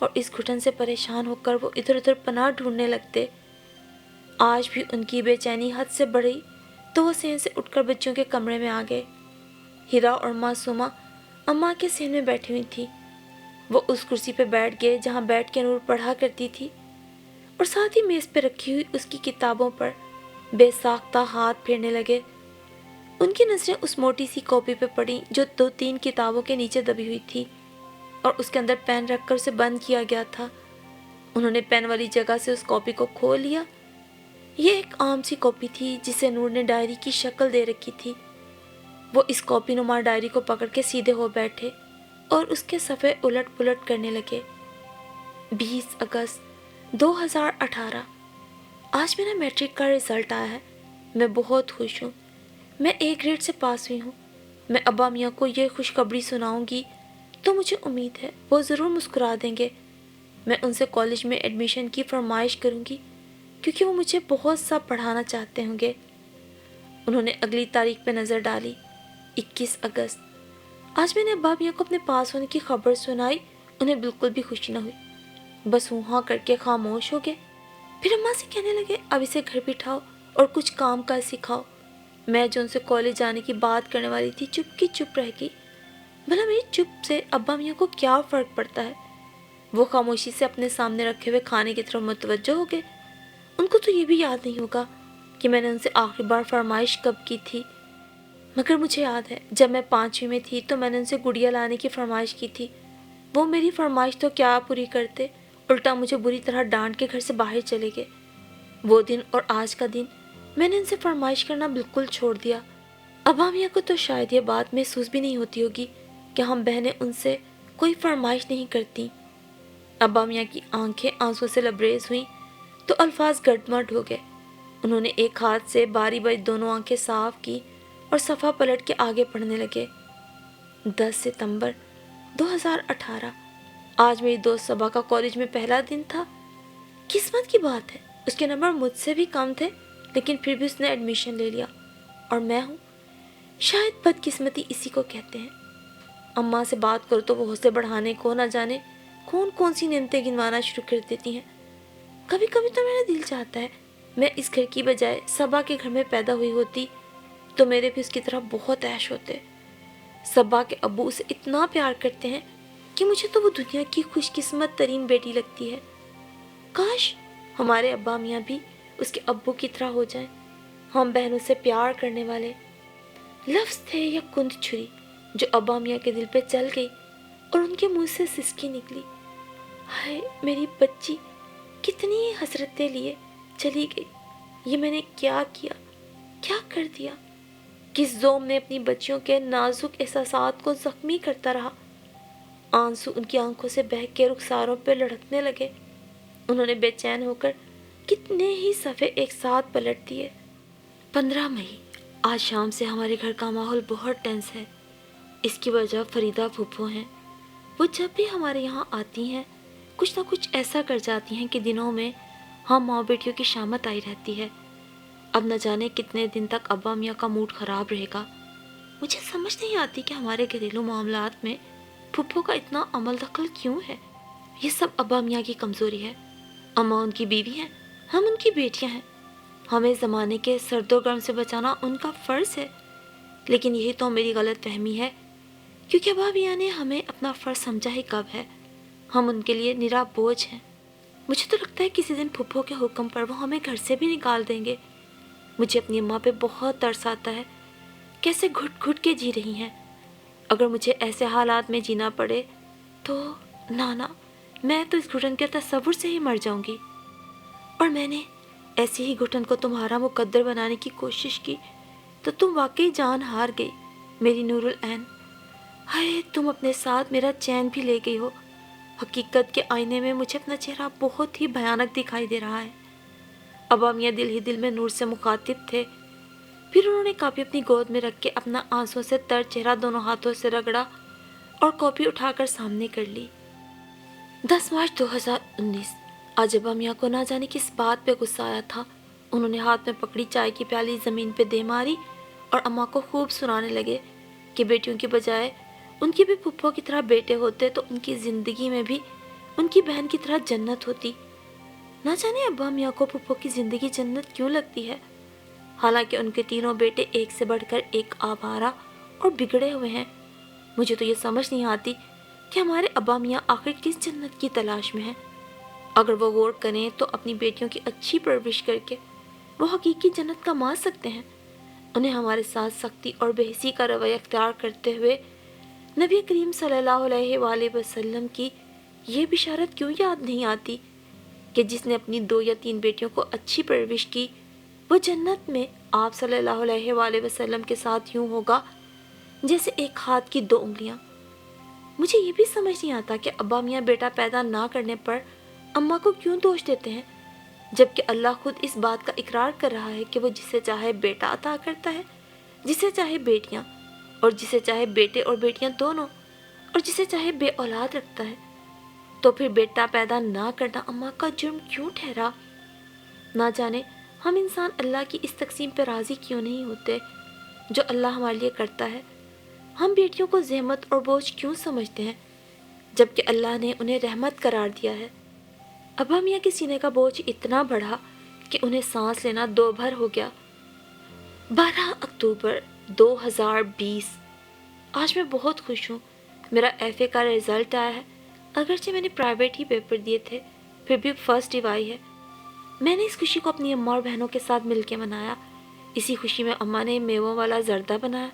اور اس گھٹن سے پریشان ہو کر وہ ادھر ادھر پناہ ڈھونڈنے لگتے۔ آج بھی ان کی بے چینی حد سے بڑھی تو وہ صحن سے اٹھ کر بچوں کے کمرے میں آ گئے۔ ہیرا اور معصومہ اماں کے صحن میں بیٹھی ہوئی تھی۔ وہ اس کرسی پہ بیٹھ گئے جہاں بیٹھ کے نور پڑھا کرتی تھی اور ساتھ ہی میز پہ رکھی ہوئی اس کی کتابوں پر بے ساختہ ہاتھ پھیرنے لگے۔ ان کی نظریں اس موٹی سی کاپی پہ پڑیں جو 2-3 کتابوں کے نیچے دبی ہوئی تھی اور اس کے اندر پین رکھ کر اسے بند کیا گیا تھا۔ انہوں نے پین والی جگہ سے اس کاپی کو کھول لیا۔ یہ ایک عام سی کاپی تھی جسے نور نے ڈائری کی شکل دے رکھی تھی۔ وہ اس کاپی نما ڈائری کو پکڑ کے سیدھے ہو بیٹھے اور اس کے صفحے الٹ پلٹ کرنے لگے۔ 20 اگست 2018۔ آج میرا میٹرک کا رزلٹ آیا ہے۔ میں بہت خوش ہوں۔ میں A گریڈ سے پاس ہوئی ہوں۔ میں ابا میاں کو یہ خوشخبری سناؤں گی تو مجھے امید ہے وہ ضرور مسکرا دیں گے۔ میں ان سے کالج میں ایڈمیشن کی فرمائش کروں گی کیونکہ وہ مجھے بہت سا پڑھانا چاہتے ہوں گے۔ انہوں نے اگلی تاریخ پہ نظر ڈالی۔ 21 اگست۔ آج میں نے ابا میاں کو اپنے پاس ہونے کی خبر سنائی۔ انہیں بالکل بھی خوشی نہ ہوئی، بس ہاں کر کے خاموش ہو گئے۔ پھر اماں سے کہنے لگے، اب اسے گھر بٹھاؤ اور کچھ کام کاج سکھاؤ۔ میں جو ان سے کالج جانے کی بات کرنے والی تھی چپ کی چپ رہ گئی۔ بھلا میری چپ سے ابا میاں کو کیا فرق پڑتا ہے؟ وہ خاموشی سے اپنے سامنے رکھے ہوئے کھانے کی طرف متوجہ ہو گئے۔ ان کو تو یہ بھی یاد نہیں ہوگا کہ میں نے ان سے آخری بار فرمائش کب کی تھی، مگر مجھے یاد ہے جب میں 5ویں میں تھی تو میں نے ان سے گڑیا لانے کی فرمائش کی تھی۔ وہ میری فرمائش تو کیا پوری کرتے، الٹا مجھے بری طرح ڈانٹ کے گھر سے باہر چلے گئے۔ وہ دن اور آج کا دن میں نے ان سے فرمائش کرنا بالکل چھوڑ دیا۔ ابا میاں کو تو شاید یہ بات محسوس بھی نہیں ہوتی ہوگی کہ ہم بہنیں ان سے کوئی فرمائش نہیں کرتی۔ ابا میاں کی آنکھیں آنسوں سے لبریز ہوئیں تو الفاظ گڑمڑ ہو گئے۔ انہوں نے ایک ہاتھ سے باری باری دونوں آنکھیں صاف کی اور صفحہ پلٹ کے آگے پڑھنے لگے۔ 10 ستمبر 2018۔ آج میری دوست صبا کا کالج میں پہلا دن تھا۔ قسمت کی بات ہے، اس کے نمبر مجھ سے بھی کم تھے لیکن پھر بھی اس نے ایڈمیشن لے لیا اور میں ہوں، شاید بدقسمتی اسی کو کہتے ہیں۔ اماں سے بات کرو تو وہ حوصلے بڑھانے کو نہ جانے کون کون سی نعمتیں گنوانا شروع کر دیتی ہیں۔ کبھی کبھی تو میرا دل چاہتا ہے میں اس گھر کی بجائے صبا کے گھر میں پیدا ہوئی ہوتی تو میرے بھی اس کی طرح بہت عیش ہوتے۔ صبا کے ابو اسے اتنا پیار کرتے ہیں کہ مجھے تو وہ دنیا کی خوش قسمت ترین بیٹی لگتی ہے۔ کاش ہمارے ابا میاں بھی اس کے ابو کی طرح ہو جائیں۔ ہم بہنوں سے پیار کرنے والے۔ لفظ تھے یا کند چھری جو ابا میاں کے دل پہ چل گئی اور ان کے منہ سے سسکی نکلی۔ ہائے میری بچی، کتنی حسرتیں لیے چلی گئی۔ یہ میں نے کیا کیا، کیا کر دیا؟ کس ظلم نے اپنی بچیوں کے نازک احساسات کو زخمی کرتا رہا؟ آنسو ان کی آنکھوں سے بہہ کے رخساروں پہ لڑکنے لگے۔ انہوں نے بے چین ہو کر کتنے ہی صفحے ایک ساتھ پلٹ دیے۔ 15 مئی۔ آج شام سے ہمارے گھر کا ماحول بہت ٹینس ہے۔ اس کی وجہ فریدہ پھوپھو ہیں۔ وہ جب بھی ہمارے یہاں آتی ہیں کچھ نہ کچھ ایسا کر جاتی ہیں کہ دنوں میں ہم ماں بیٹیوں کی شامت آئی رہتی ہے۔ اب نہ جانے کتنے دن تک ابا میاں کا موڈ خراب رہے گا۔ مجھے سمجھ نہیں آتی کہ ہمارے گھریلو معاملات میں پھوپھو کا اتنا عمل دخل کیوں ہے۔ یہ سب ابا میاں کی کمزوری ہے۔ اماں ان کی بیوی ہیں، ہم ان کی بیٹیاں ہیں۔ ہمیں زمانے کے سرد و گرم سے بچانا ان کا فرض ہے، لیکن یہی تو میری غلط فہمی ہے کیونکہ ابا میاں نے ہمیں اپنا فرض سمجھا ہی کب ہے۔ ہم ان کے لیے نرا بوجھ ہیں۔ مجھے تو لگتا ہے کسی دن پھوپھو کے حکم پر وہ ہمیں گھر سے بھی نکال دیں گے۔ مجھے اپنی اماں پہ بہت ترس آتا ہے، کیسے گھٹ گھٹ کے جی رہی ہیں۔ اگر مجھے ایسے حالات میں جینا پڑے تو نانا، میں تو اس گھٹن کے تصور سے ہی مر جاؤں گی۔ اور میں نے ایسی ہی گھٹن کو تمہارا مقدر بنانے کی کوشش کی تو تم واقعی جان ہار گئی میری نور العین۔ ہائے تم اپنے ساتھ میرا چین بھی لے گئی ہو۔ حقیقت کے آئینے میں مجھے اپنا چہرہ بہت ہی بھیانک دکھائی دے رہا ہے۔ ابا میاں دل ہی دل میں نور سے مخاطب تھے۔ پھر انہوں نے کاپی اپنی گود میں رکھ کے اپنا آنسوں سے تر چہرہ دونوں ہاتھوں سے رگڑا اور کاپی اٹھا کر سامنے کر لی۔ 10 مارچ 2019۔ آج ابا میاں کو نہ جانے کس بات پہ غصہ آیا تھا۔ انہوں نے ہاتھ میں پکڑی چائے کی پیالی زمین پہ دے ماری اور اماں کو خوب سنانے لگے کہ بیٹیوں کی بجائے ان کی بھی پھپھو کی طرح بیٹے ہوتے تو ان کی زندگی میں بھی ان کی بہن کی طرح جنت ہوتی۔ نہ جانے ابا میاں کو پھپھو کی زندگی جنت کیوں لگتی ہے، حالانکہ ان کے تینوں بیٹے ایک سے بڑھ کر ایک آوارہ اور بگڑے ہوئے ہیں۔ مجھے تو یہ سمجھ نہیں آتی کہ ہمارے ابا میاں آخر کس جنت کی تلاش میں ہیں۔ اگر وہ غور کریں تو اپنی بیٹیوں کی اچھی پرورش کر کے وہ حقیقی جنت کما سکتے ہیں۔ انہیں ہمارے ساتھ سختی اور بے حسی کا رویہ اختیار کرتے ہوئے نبی کریم صلی اللہ علیہ وآلہ وسلم کی یہ بشارت کیوں یاد نہیں آتی کہ جس نے اپنی 2 یا 3 بیٹیوں کو اچھی پرورش کی وہ جنت میں آپ صلی اللہ علیہ وآلہ وسلم کے ساتھ یوں ہوگا جیسے ایک ہاتھ کی 2 انگلیاں۔ مجھے یہ بھی سمجھ نہیں آتا کہ ابا میاں بیٹا پیدا نہ کرنے پر اماں کو کیوں دوش دیتے ہیں، جبکہ اللہ خود اس بات کا اقرار کر رہا ہے کہ وہ جسے چاہے بیٹا عطا کرتا ہے، جسے چاہے بیٹیاں، اور جسے چاہے بیٹے اور بیٹیاں دونوں، اور جسے چاہے بے اولاد رکھتا ہے۔ تو پھر بیٹا پیدا نہ کرنا اماں کا جرم کیوں ٹھہرا؟ نہ جانے ہم انسان اللہ کی اس تقسیم پہ راضی کیوں نہیں ہوتے جو اللہ ہمارے لیے کرتا ہے۔ ہم بیٹیوں کو زحمت اور بوجھ کیوں سمجھتے ہیں جبکہ اللہ نے انہیں رحمت قرار دیا ہے۔ ابا میاں کے سینے کا بوجھ اتنا بڑھا کہ انہیں سانس لینا 2 بھر ہو گیا۔ 12 اکتوبر 2020۔ آج میں بہت خوش ہوں، میرا ایف اے کا رزلٹ آیا ہے۔ اگرچہ میں نے پرائیویٹ ہی پیپر دیے تھے پھر بھی فرسٹ ڈیوائی ہے۔ میں نے اس خوشی کو اپنی اماں اور بہنوں کے ساتھ مل کے منایا۔ اسی خوشی میں اماں نے میووں والا زردہ بنایا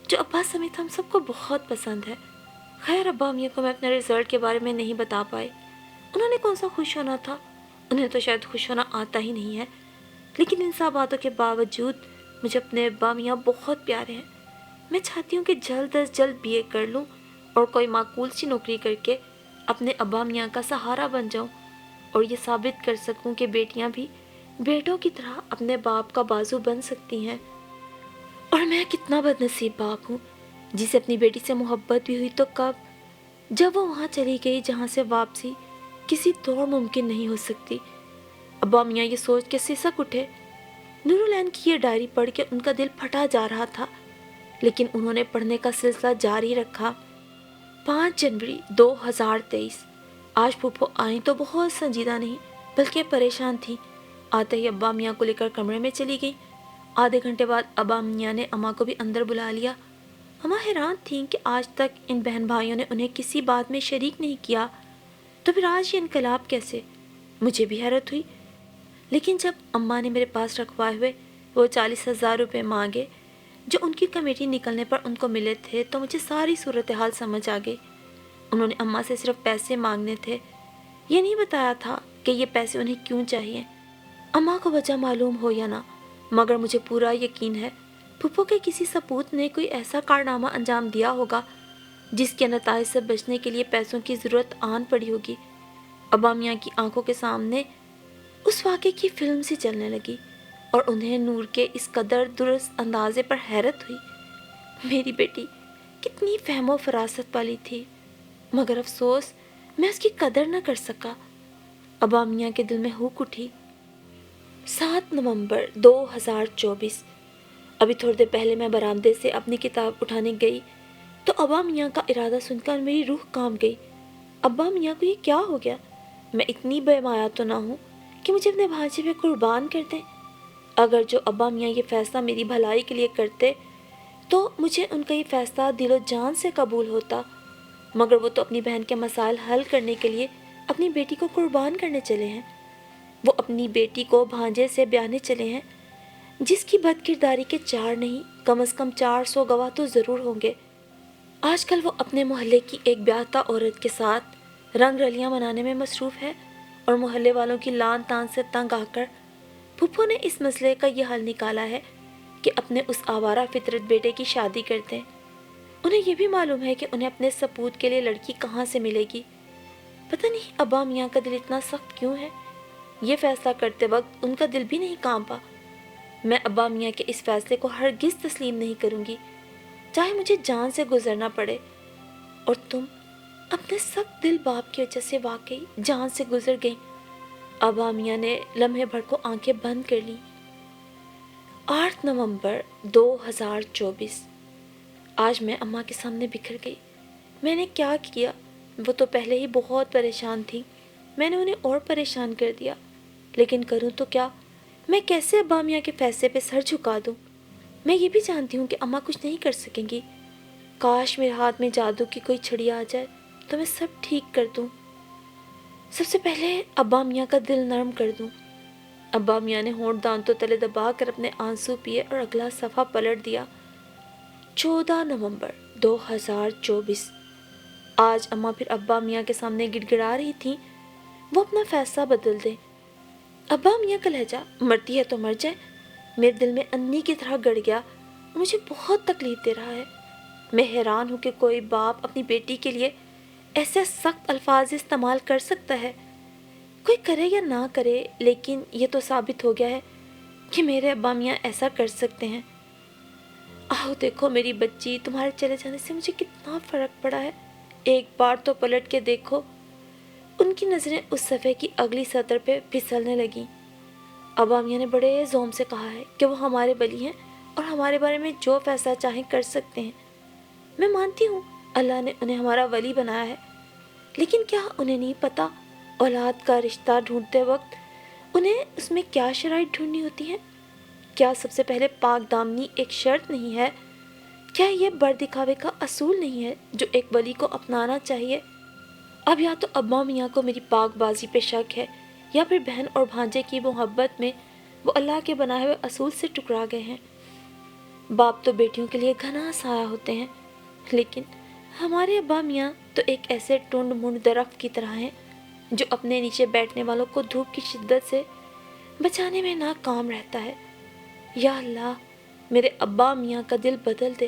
جو ابا سمیت ہم سب کو بہت پسند ہے۔ خیر ابا امیوں کو میں اپنے رزلٹ کے بارے میں نہیں بتا پائی، انہوں نے کون سا خوش ہونا تھا، انہیں تو شاید خوش ہونا آتا ہی نہیں ہے۔ لیکن ان سب باتوں کے باوجود مجھے اپنے ابا میاں بہت پیارے ہیں۔ میں چاہتی ہوں کہ جلد از جلد بی اے کر لوں اور کوئی معقول سی نوکری کر کے اپنے ابا میاں کا سہارا بن جاؤں اور یہ ثابت کر سکوں کہ بیٹیاں بھی بیٹوں کی طرح اپنے باپ کا بازو بن سکتی ہیں۔ اور میں کتنا بد نصیب باپ ہوں جسے اپنی بیٹی سے محبت بھی ہوئی تو کب، جب وہ وہاں چلی گئی جہاں سے واپسی کسی طور ممکن نہیں ہو سکتی۔ ابا میاں یہ سوچ کے سسک اٹھے۔ نورالعین کی یہ ڈائری پڑھ کے ان کا دل پھٹا جا رہا تھا، لیکن انہوں نے پڑھنے کا سلسلہ جاری رکھا۔ 5 جنوری 2023۔ آج پھوپھو آئیں تو بہت سنجیدہ نہیں بلکہ پریشان تھی۔ آتے ہی ابا میاں کو لے کر کمرے میں چلی گئی۔ آدھے گھنٹے بعد ابا میاں نے اماں کو بھی اندر بلا لیا۔ اماں حیران تھیں کہ آج تک ان بہن بھائیوں نے انہیں کسی بات میں شریک نہیں کیا، تو پھر آج یہ انقلاب کیسے؟ مجھے بھی حیرت ہوئی، لیکن جب اماں نے میرے پاس رکھوائے ہوئے وہ 40,000 روپے مانگے جو ان کی کمیٹی نکلنے پر ان کو ملے تھے تو مجھے ساری صورتحال سمجھ آ گئی۔ انہوں نے اماں سے صرف پیسے مانگنے تھے، یہ نہیں بتایا تھا کہ یہ پیسے انہیں کیوں چاہیے۔ اماں کو وجہ معلوم ہو یا نہ، مگر مجھے پورا یقین ہے پھپھو کے کسی سپوت نے کوئی ایسا کارنامہ انجام دیا ہوگا جس کے نتائج سے بچنے کے لیے پیسوں کی ضرورت آن پڑی ہوگی۔ ابا میاں کی آنکھوں کے سامنے اس واقعے کی فلم سی چلنے لگی اور انہیں نور کے اس قدر درست اندازے پر حیرت ہوئی۔ میری بیٹی کتنی فہم و فراست والی تھی، مگر افسوس میں اس کی قدر نہ کر سکا۔ ابا میاں کے دل میں ہوک اٹھی۔ 7 نومبر 2024۔ ابھی تھوڑی دیر پہلے میں برآمدے سے اپنی کتاب اٹھانے گئی تو ابا میاں کا ارادہ سن کر میری روح کانپ گئی۔ ابا میاں کو یہ کیا ہو گیا؟ میں اتنی بے مایا تو نہ ہوں کہ مجھے اپنے بھانجے پہ قربان کر دیں۔ اگر جو ابا میاں یہ فیصلہ میری بھلائی کے لیے کرتے تو مجھے ان کا یہ فیصلہ دل و جان سے قبول ہوتا، مگر وہ تو اپنی بہن کے مسائل حل کرنے کے لیے اپنی بیٹی کو قربان کرنے چلے ہیں۔ وہ اپنی بیٹی کو بھانجے سے بیانے چلے ہیں جس کی بد کرداری کے 4 نہیں کم از کم 400 گواہ تو ضرور ہوں گے۔ آج کل وہ اپنے محلے کی ایک بیاہتا عورت کے ساتھ رنگ رلیاں منانے میں مصروف ہے اور محلے والوں کی لان تان سے تنگ آ کر پھپھو نے اس مسئلے کا یہ حل نکالا ہے کہ اپنے اس آوارہ فطرت بیٹے کی شادی کر دیں۔ انہیں یہ بھی معلوم ہے کہ انہیں اپنے سپوت کے لیے لڑکی کہاں سے ملے گی۔ پتہ نہیں ابا میاں کا دل اتنا سخت کیوں ہے، یہ فیصلہ کرتے وقت ان کا دل بھی نہیں کانپا۔ میں ابا میاں کے اس فیصلے کو ہرگز تسلیم نہیں کروں گی، چاہے مجھے جان سے گزرنا پڑے۔ اور تم اپنے سخت دل باپ کی وجہ سے واقعی جان سے گزر گئیں۔ ابا میاں نے لمحے بھر کو آنکھیں بند کر لیں۔ 8 نومبر 2024۔ آج میں اماں کے سامنے بکھر گئی۔ میں نے کیا کیا؟ وہ تو پہلے ہی بہت پریشان تھی، میں نے انہیں اور پریشان کر دیا، لیکن کروں تو کیا؟ میں کیسے ابا میاں کے فیصلے پہ سر جھکا دوں؟ میں یہ بھی جانتی ہوں کہ اماں کچھ نہیں کر سکیں گی۔ کاش میرے ہاتھ میں جادو کی کوئی چھڑی آ جائے تو میں سب ٹھیک کر دوں۔ سب سے پہلے ابا میاں کا دل نرم کر دوں۔ ابا میاں نے ہونٹ دانتوں تلے دبا کر اپنے آنسو پیے اور اگلا صفحہ پلٹ دیا۔ 14 نومبر 2024۔ آج اماں پھر ابا میاں کے سامنے گڑ گڑا رہی تھیں وہ اپنا فیصلہ بدل دیں۔ ابا میاں کا لہجہ مرتی ہے تو مر جائے میرے دل میں انی کی طرح گڑ گیا، مجھے بہت تکلیف دے رہا ہے۔ میں حیران ہوں کہ کوئی باپ اپنی بیٹی کے لیے ایسے سخت الفاظ استعمال کر سکتا ہے۔ کوئی کرے یا نہ کرے، لیکن یہ تو ثابت ہو گیا ہے کہ میرے ابا میاں ایسا کر سکتے ہیں۔ آؤ دیکھو میری بچی، تمہارے چلے جانے سے مجھے کتنا فرق پڑا ہے، ایک بار تو پلٹ کے دیکھو۔ ان کی نظریں اس صفحے کی اگلی سطر پہ پھسلنے لگیں۔ ابا میاں نے بڑے زوم سے کہا ہے کہ وہ ہمارے ولی ہیں اور ہمارے بارے میں جو فیصلہ چاہیں کر سکتے ہیں۔ میں مانتی ہوں اللہ نے انہیں ہمارا ولی بنایا ہے، لیکن کیا انہیں نہیں پتا اولاد کا رشتہ ڈھونڈتے وقت انہیں اس میں کیا شرائط ڈھونڈنی ہوتی ہیں؟ کیا سب سے پہلے پاک دامنی ایک شرط نہیں ہے؟ کیا یہ بر دکھاوے کا اصول نہیں ہے جو ایک ولی کو اپنانا چاہیے؟ اب یا تو ابا میاں کو میری پاک بازی پہ شک ہے، یا پھر بہن اور بھانجے کی محبت میں وہ اللہ کے بنائے ہوئے اصول سے ٹکرا گئے ہیں۔ باپ تو بیٹیوں کے لیے گھنا سایہ ہوتے ہیں، لیکن ہمارے ابا میاں تو ایک ایسے ٹنڈ منڈ درخت کی طرح ہیں جو اپنے نیچے بیٹھنے والوں کو دھوپ کی شدت سے بچانے میں ناکام رہتا ہے۔ یا اللہ، میرے ابا میاں کا دل بدل دے،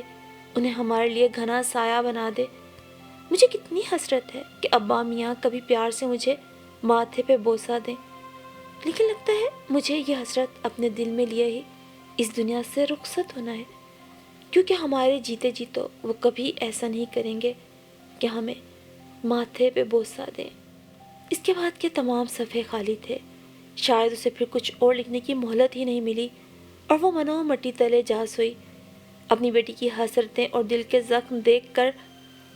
انہیں ہمارے لیے گھنا سایہ بنا دے۔ مجھے کتنی حسرت ہے کہ ابا میاں کبھی پیار سے مجھے ماتھے پہ بوسہ دیں، لیکن لگتا ہے مجھے یہ حسرت اپنے دل میں لیے ہی اس دنیا سے رخصت ہونا ہے، کیونکہ ہمارے جیتے جی تو وہ کبھی ایسا نہیں کریں گے کہ ہمیں ماتھے پہ بوسہ دیں۔ اس کے بعد کے تمام صفحے خالی تھے، شاید اسے پھر کچھ اور لکھنے کی مہلت ہی نہیں ملی، اور وہ منو مٹی تلے جا سوئی۔ اپنی بیٹی کی حسرتیں اور دل کے زخم دیکھ کر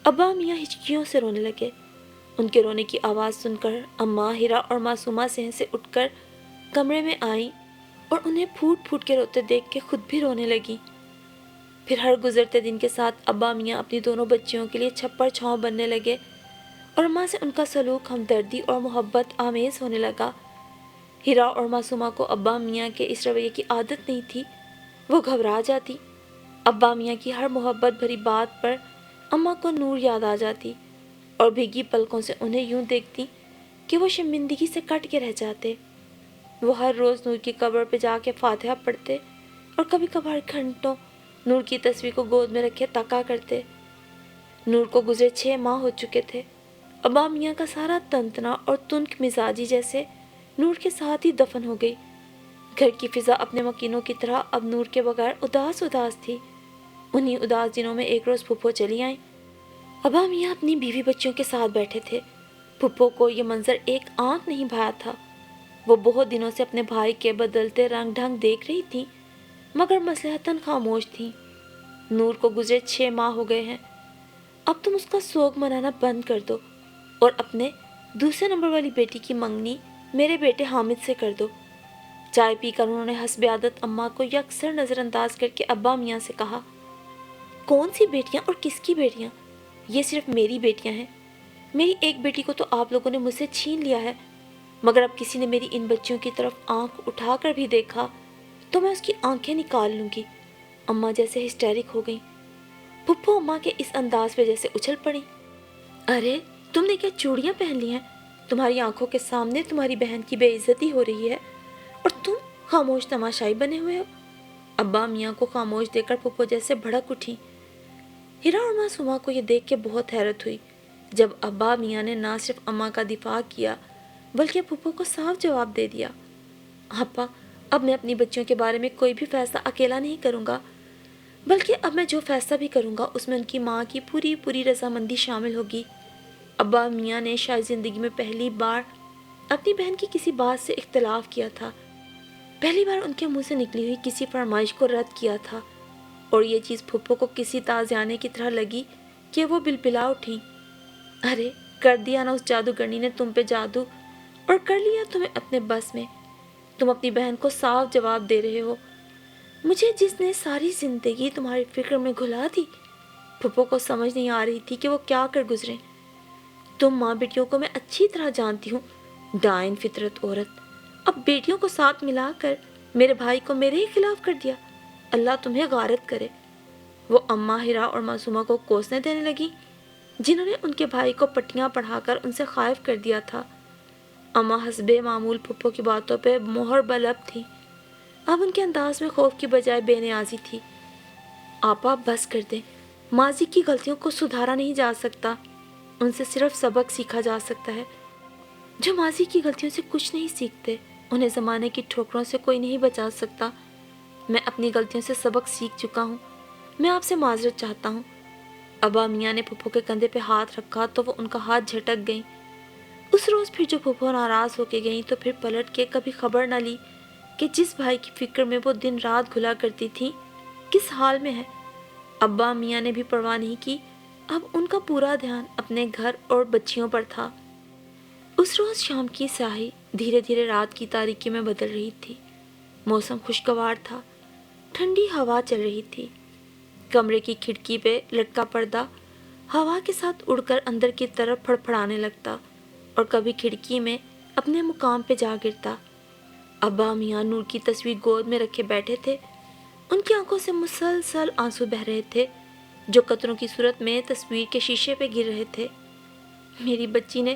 ابا میاں ہچکیوں سے رونے لگے۔ ان کے رونے کی آواز سن کر اماں ہیرا اور معصومہ صحن سے اٹھ کر کمرے میں آئیں اور انہیں پھوٹ پھوٹ کے روتے دیکھ کے خود بھی رونے لگیں۔ پھر ہر گزرتے دن کے ساتھ ابا میاں اپنی دونوں بچیوں کے لیے چھپر چھاؤں بننے لگے، اور اماں سے ان کا سلوک ہمدردی اور محبت آمیز ہونے لگا۔ ہیرا اور معصومہ کو ابا میاں کے اس رویے کی عادت نہیں تھی، وہ گھبرا جاتی۔ ابا میاں کی ہر محبت بھری بات پر اماں کو نور یاد آ جاتی، اور بھیگی پلکوں سے انہیں یوں دیکھتی کہ وہ شرمندگی سے کٹ کے رہ جاتے۔ وہ ہر روز نور کی قبر پہ جا کے فاتحہ پڑھتے اور کبھی کبھار گھنٹوں نور کی تصویر کو گود میں رکھے تکا کرتے۔ نور کو گزرے 6 ماہ ہو چکے تھے۔ ابا میاں کا سارا تنتنا اور تنک مزاجی جیسے نور کے ساتھ ہی دفن ہو گئی۔ گھر کی فضا اپنے مکینوں کی طرح اب نور کے بغیر اداس اداس تھی۔ انہی اداس دنوں میں ایک روز پھپھو چلی آئیں۔ ابا میاں اپنی بیوی بچیوں کے ساتھ بیٹھے تھے۔ پھپھو کو یہ منظر ایک آنکھ نہیں بھایا تھا۔ وہ بہت دنوں سے اپنے بھائی کے بدلتے رنگ ڈھنگ دیکھ رہی تھیں، مگر مصلحتاً خاموش تھیں۔ نور کو گزرے 6 ماہ ہو گئے ہیں، اب تم اس کا سوگ منانا بند کر دو اور اپنے دوسرے نمبر والی بیٹی کی منگنی میرے بیٹے حامد سے کر دو۔ چائے پی کر انہوں نے حسب عادت اماں کو یکسر نظر انداز کر کے ابا میاں سے کہا، کون سی بیٹیاں اور کس کی بیٹیاں؟ یہ صرف میری بیٹیاں ہیں۔ میری ایک بیٹی کو تو آپ لوگوں نے مجھ سے چھین لیا ہے، مگر اب کسی نے میری ان بچیوں کی طرف آنکھ اٹھا کر بھی دیکھا تو میں اس کی آنکھیں نکال لوں گی۔ اماں جیسے ہسٹیرک ہو گئیں۔ پھپھو اماں کے اس انداز پہ جیسے اچھل پڑیں۔ ارے تم نے کیا چوڑیاں پہن لی ہیں؟ تمہاری آنکھوں کے سامنے تمہاری بہن کی بے عزتی ہو رہی ہے اور تم خاموش تماشائی بنے ہوئے ہو۔ ابا میاں کو خاموش دیکھ کر پھپھو جیسے بھڑک اٹھی۔ ہیرا اور معصومہ کو یہ دیکھ کے بہت حیرت ہوئی جب ابا میاں نے نہ صرف اماں کا دفاع کیا بلکہ پھپھو کو صاف جواب دے دیا، ابا اب میں اپنی بچیوں کے بارے میں کوئی بھی فیصلہ اکیلا نہیں کروں گا، بلکہ اب میں جو فیصلہ بھی کروں گا اس میں ان کی ماں کی پوری رضامندی شامل ہوگی۔ ابا میاں نے شاید زندگی میں پہلی بار اپنی بہن کی کسی بات سے اختلاف کیا تھا، پہلی بار ان کے منہ سے نکلی ہوئی کسی فرمائش کو رد کیا تھا، اور یہ چیز پھپھو کو کسی تازیانے کی طرح لگی کہ وہ بلبلا اٹھیں۔ ارے کر دیا نا اس جادوگرنی نے تم پہ جادو اور کر لیا تمہیں اپنے بس میں۔ تم اپنی بہن کو صاف جواب دے رہے ہو، مجھے جس نے ساری زندگی تمہاری فکر میں گھلا دی۔ پھپھو کو سمجھ نہیں آ رہی تھی کہ وہ کیا کر گزرے۔ تم ماں بیٹیوں کو میں اچھی طرح جانتی ہوں، ڈائن فطرت عورت، اب بیٹیوں کو ساتھ ملا کر میرے بھائی کو میرے ہی خلاف کر دیا۔ اللہ تمہیں غارت کرے۔ وہ اماں ہیرا اور معصومہ کو کوسنے دینے لگی، جنہوں نے ان کے بھائی کو پٹیاں پڑھا کر ان سے خائف کر دیا تھا۔ اماں حسب معمول پھپھو کی باتوں پہ مہر بلب تھی۔ اب ان کے انداز میں خوف کی بجائے بے نیازی تھی۔ آپا بس کر دیں، ماضی کی غلطیوں کو سدھارا نہیں جا سکتا، ان سے صرف سبق سیکھا جا سکتا ہے۔ جو ماضی کی غلطیوں سے کچھ نہیں سیکھتے انہیں زمانے کی ٹھوکروں سے کوئی نہیں بچا سکتا۔ میں اپنی غلطیوں سے سبق سیکھ چکا ہوں، میں آپ سے معذرت چاہتا ہوں۔ ابا میاں نے پھپھو کے کندھے پہ ہاتھ رکھا تو وہ ان کا ہاتھ جھٹک گئیں۔ اس روز پھر جو پھپھو ناراض ہو کے گئیں تو پھر پلٹ کے کبھی خبر نہ لی کہ جس بھائی کی فکر میں وہ دن رات گھلا کرتی تھی کس حال میں ہے۔ ابا میاں نے بھی پرواہ نہیں کی، اب ان کا پورا دھیان اپنے گھر اور بچیوں پر تھا۔ اس روز شام کی سیاہی دھیرے دھیرے رات کی تاریکی میں بدل رہی تھی۔ موسم خوشگوار تھا، ٹھنڈی ہوا چل رہی تھی۔ کمرے کی کھڑکی پہ لٹکا پردہ ہوا کے ساتھ اڑ کر اندر کی طرف پھڑپھڑانے لگتا اور کبھی کھڑکی میں اپنے مقام پہ جا گرتا۔ ابا میاں نور کی تصویر گود میں رکھے بیٹھے تھے، ان کی آنکھوں سے مسلسل آنسو بہہ رہے تھے جو قطروں کی صورت میں تصویر کے شیشے پہ گر رہے تھے۔ میری بچی نے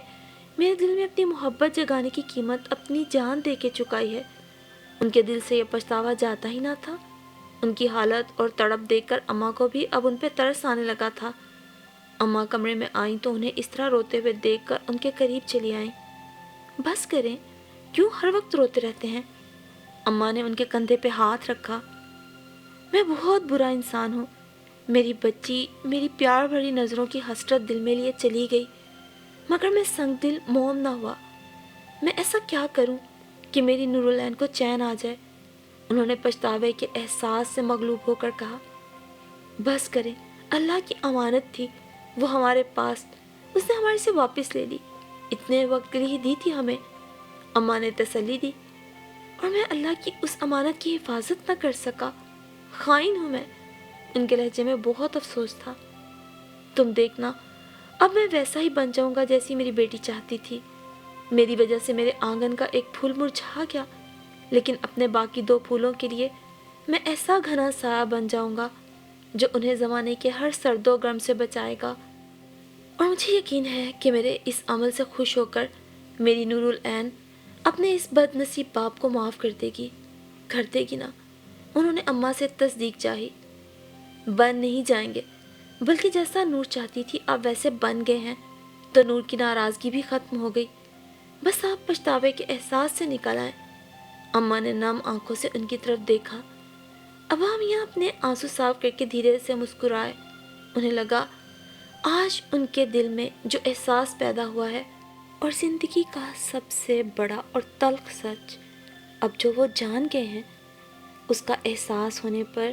میرے دل میں اپنی محبت جگانے کی قیمت اپنی جان دے کے چکائی ہے۔ ان کے دل سے یہ پچھتاوا جاتا ہی نہ تھا۔ ان کی حالت اور تڑپ دیکھ کر اماں کو بھی اب ان پہ ترس آنے لگا تھا۔ اماں کمرے میں آئیں تو انہیں اس طرح روتے ہوئے دیکھ کر ان کے قریب چلی آئیں۔ بس کریں، کیوں ہر وقت روتے رہتے ہیں؟ اماں نے ان کے کندھے پہ ہاتھ رکھا۔ میں بہت برا انسان ہوں، میری بچی میری پیار بھری نظروں کی حسرت دل میں لیے چلی گئی، مگر میں سنگ دل موم نہ ہوا۔ میں ایسا کیا کروں کہ میری نورالعین کو چین آ جائے؟ انہوں نے پچھتاوے کے احساس سے مغلوب ہو کر کہا۔ بس کریں، اللہ کی امانت تھی وہ ہمارے پاس، اس نے ہمارے سے واپس لے لی، اتنے وقت کے لیے دی تھی ہمیں۔ اماں نے تسلی دی۔ اور میں اللہ کی اس امانت کی حفاظت نہ کر سکا، خائن ہوں میں۔ ان کے لہجے میں بہت افسوس تھا۔ تم دیکھنا، اب میں ویسا ہی بن جاؤں گا جیسی میری بیٹی چاہتی تھی۔ میری وجہ سے میرے آنگن کا ایک پھول مرجھا گیا، لیکن اپنے باقی 2 پھولوں کے لیے میں ایسا گھنا سایہ بن جاؤں گا جو انہیں زمانے کے ہر سرد و گرم سے بچائے گا۔ اور مجھے یقین ہے کہ میرے اس عمل سے خوش ہو کر میری نورالعین اپنے اس بد نصیب باپ کو معاف کر دے گی نا؟ انہوں نے اماں سے تصدیق چاہی۔ بن نہیں جائیں گے، بلکہ جیسا نور چاہتی تھی آپ ویسے بن گئے ہیں، تو نور کی ناراضگی بھی ختم ہو گئی۔ بس آپ پچھتاوے کے احساس سے نکل آئیں۔ اماں نے نم آنکھوں سے ان کی طرف دیکھا۔ ابا میاں اپنے آنسو صاف کر کے دھیرے سے مسکرائے۔ انہیں لگا آج ان کے دل میں جو احساس پیدا ہوا ہے اور زندگی کا سب سے بڑا اور تلخ سچ اب جو وہ جان گئے ہیں، اس کا احساس ہونے پر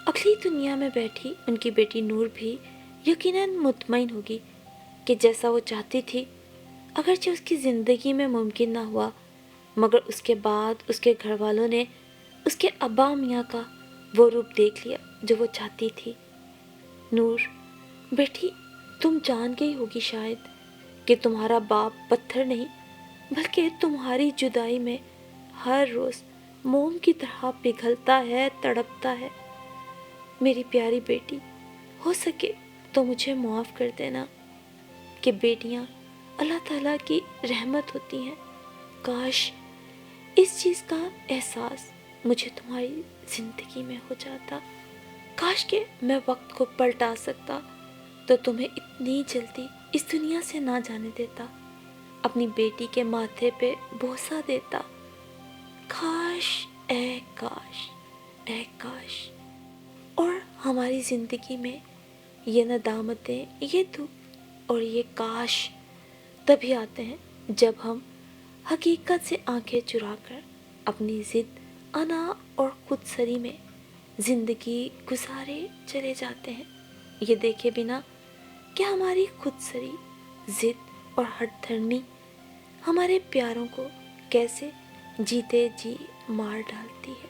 اگلی دنیا میں بیٹھی ان کی بیٹی نور بھی یقیناً مطمئن ہوگی کہ جیسا وہ چاہتی تھی، اگرچہ اس کی زندگی میں ممکن نہ ہوا، مگر اس کے بعد اس کے گھر والوں نے اس کے ابا میاں کا وہ روپ دیکھ لیا جو وہ چاہتی تھی۔ نور بیٹی، تم جان گئی ہوگی شاید کہ تمہارا باپ پتھر نہیں بلکہ تمہاری جدائی میں ہر روز موم کی طرح پگھلتا ہے، تڑپتا ہے۔ میری پیاری بیٹی، ہو سکے تو مجھے معاف کر دینا کہ بیٹیاں اللہ تعالیٰ کی رحمت ہوتی ہیں۔ کاش اس چیز کا احساس مجھے تمہاری زندگی میں ہو جاتا، کاش کہ میں وقت کو پلٹا سکتا تو تمہیں اتنی جلدی اس دنیا سے نہ جانے دیتا، اپنی بیٹی کے ماتھے پہ بوسہ دیتا۔ کاش، اے کاش، اے کاش۔ اور ہماری زندگی میں یہ ندامتیں، یہ دکھ اور یہ کاش تبھی آتے ہیں جب ہم حقیقت سے آنکھیں چرا کر اپنی ضد، انا اور خود سری میں زندگی گزارے چلے جاتے ہیں، یہ دیکھے بنا کہ ہماری خود سری، ضد اور ہٹ دھرنی ہمارے پیاروں کو کیسے جیتے جی مار ڈالتی ہے۔